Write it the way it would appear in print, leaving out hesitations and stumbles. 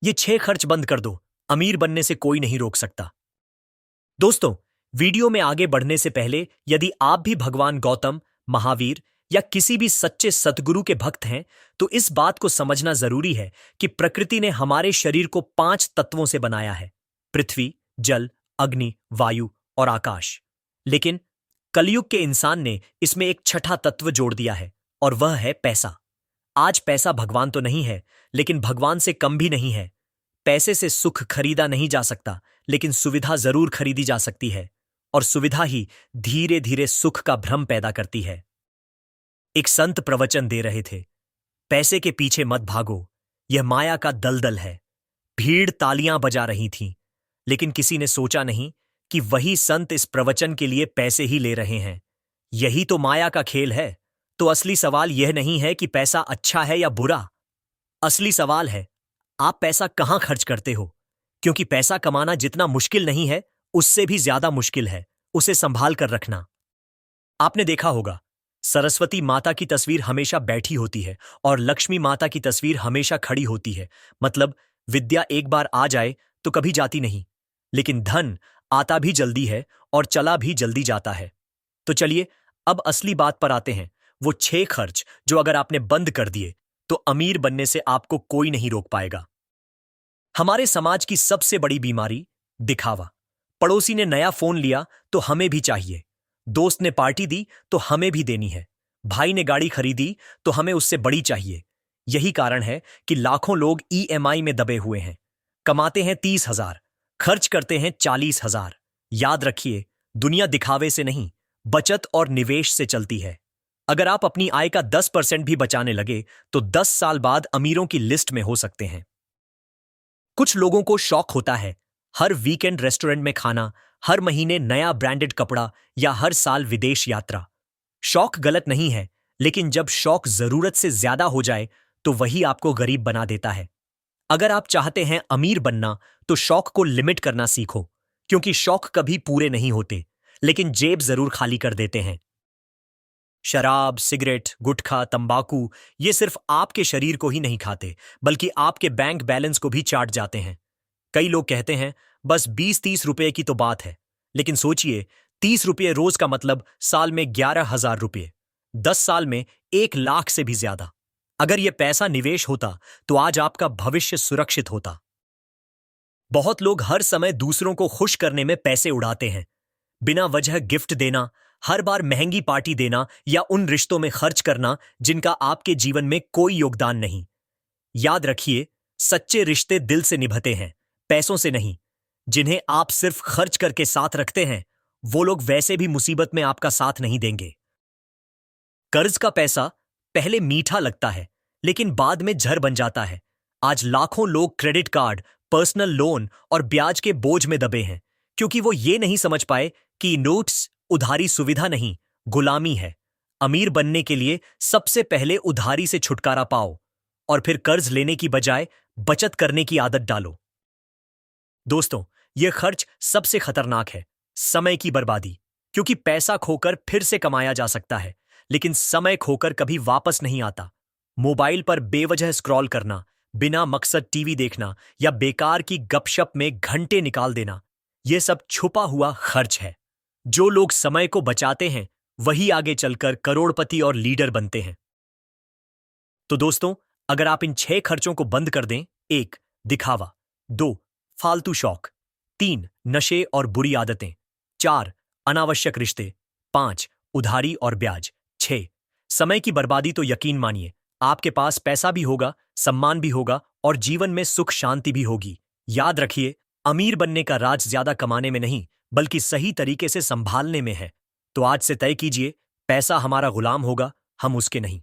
ये 6 खर्च बंद कर दो। अमीर बनने से कोई नहीं रोक सकता। दोस्तों, वीडियो में आगे बढ़ने से पहले यदि आप भी भगवान गौतम, महावीर या किसी भी सच्चे सतगुरु के भक्त हैं, तो इस बात को समझना जरूरी है कि प्रकृति ने हमारे शरीर को 5 तत्वों से बनाया है: पृथ्वी, जल, अग्नि, वायु और आकाश। लेकिन कलयुग के इंसान ने इसमें एक छठा तत्व जोड़ दिया है, और वह है पैसा। आज पैसा भगवान तो नहीं है, लेकिन भगवान से कम भी नहीं है। पैसे से सुख खरीदा नहीं जा सकता, लेकिन सुविधा जरूर खरीदी जा सकती है, और सुविधा ही धीरे धीरे सुख का भ्रम पैदा करती है। एक संत प्रवचन दे रहे थे, पैसे के पीछे मत भागो, यह माया का दलदल है। भीड़ तालियां बजा रही थी, लेकिन किसी ने सोचा नहीं कि वही संत इस प्रवचन के लिए पैसे ही ले रहे हैं। यही तो माया का खेल है। तो असली सवाल यह नहीं है कि पैसा अच्छा है या बुरा। असली सवाल है, आप पैसा कहां खर्च करते हो? क्योंकि पैसा कमाना जितना मुश्किल नहीं है, उससे भी ज्यादा मुश्किल है उसे संभाल कर रखना। आपने देखा होगा, सरस्वती माता की तस्वीर हमेशा बैठी होती है और लक्ष्मी माता की तस्वीर हमेशा खड़ी होती है। मतलब विद्या एक बार आ जाए तो कभी जाती नहीं, लेकिन धन आता भी जल्दी है और चला भी जल्दी जाता है। तो चलिए अब असली बात पर आते हैं, वो 6 खर्च जो अगर आपने बंद कर दिए तो अमीर बनने से आपको कोई नहीं रोक पाएगा। हमारे समाज की सबसे बड़ी बीमारी, दिखावा। पड़ोसी ने नया फोन लिया तो हमें भी चाहिए, दोस्त ने पार्टी दी तो हमें भी देनी है, भाई ने गाड़ी खरीदी तो हमें उससे बड़ी चाहिए। यही कारण है कि लाखों लोग ईएमआई में दबे हुए हैं। कमाते हैं 30,000, खर्च करते हैं 40,000। याद रखिए, दुनिया दिखावे से नहीं, बचत और निवेश से चलती है। अगर आप अपनी आय का 10% भी बचाने लगे तो 10 साल बाद अमीरों की लिस्ट में हो सकते हैं। कुछ लोगों को शौक होता है हर वीकेंड रेस्टोरेंट में खाना, हर महीने नया ब्रांडेड कपड़ा या हर साल विदेश यात्रा। शौक गलत नहीं है, लेकिन जब शौक जरूरत से ज्यादा हो जाए तो वही आपको गरीब बना देता है। अगर आप चाहते हैं अमीर बनना तो शौक को लिमिट करना सीखो, क्योंकि शौक कभी पूरे नहीं होते, लेकिन जेब जरूर खाली कर देते हैं। शराब, सिगरेट, गुटखा, तंबाकू ये सिर्फ आपके शरीर को ही नहीं खाते, बल्कि आपके बैंक बैलेंस को भी चाट जाते हैं। कई लोग कहते हैं बस 20-30 रुपए की तो बात है, लेकिन सोचिए, 30 रुपये रोज का मतलब साल में 11,000 रुपये, 10 साल में 1 लाख से भी ज्यादा। अगर यह पैसा निवेश होता तो आज आपका भविष्य सुरक्षित होता। बहुत लोग हर समय दूसरों को खुश करने में पैसे उड़ाते हैं। बिना वजह गिफ्ट देना, हर बार महंगी पार्टी देना या उन रिश्तों में खर्च करना जिनका आपके जीवन में कोई योगदान नहीं। याद रखिए, सच्चे रिश्ते दिल से निभते हैं, पैसों से नहीं। जिन्हें आप सिर्फ खर्च करके साथ रखते हैं, वो लोग वैसे भी मुसीबत में आपका साथ नहीं देंगे। कर्ज का पैसा पहले मीठा लगता है, लेकिन बाद में जहर बन जाता है। आज लाखों लोग क्रेडिट कार्ड, पर्सनल लोन और ब्याज के बोझ में दबे हैं, क्योंकि वो ये नहीं समझ पाए कि नोट्स उधारी सुविधा नहीं, गुलामी है। अमीर बनने के लिए सबसे पहले उधारी से छुटकारा पाओ, और फिर कर्ज लेने की बजाय बचत करने की आदत डालो। दोस्तों, यह खर्च सबसे खतरनाक है, समय की बर्बादी। क्योंकि पैसा खोकर फिर से कमाया जा सकता है, लेकिन समय खोकर कभी वापस नहीं आता। मोबाइल पर बेवजह स्क्रॉल करना, बिना मकसद टीवी देखना या बेकार की गपशप में घंटे निकाल देना, यह सब छुपा हुआ खर्च है। जो लोग समय को बचाते हैं वही आगे चलकर करोड़पति और लीडर बनते हैं। तो दोस्तों, अगर आप इन 6 खर्चों को बंद कर दें: 1. दिखावा, 2. फालतू शौक, 3. नशे और बुरी आदतें, 4. अनावश्यक रिश्ते, 5. उधारी और ब्याज, 6. समय की बर्बादी, तो यकीन मानिए आपके पास पैसा भी होगा, सम्मान भी होगा और जीवन में सुख शांति भी होगी। याद रखिए, अमीर बनने का राज ज्यादा कमाने में नहीं, बल्कि सही तरीके से संभालने में है। तो आज से तय कीजिए, पैसा हमारा गुलाम होगा, हम उसके नहीं।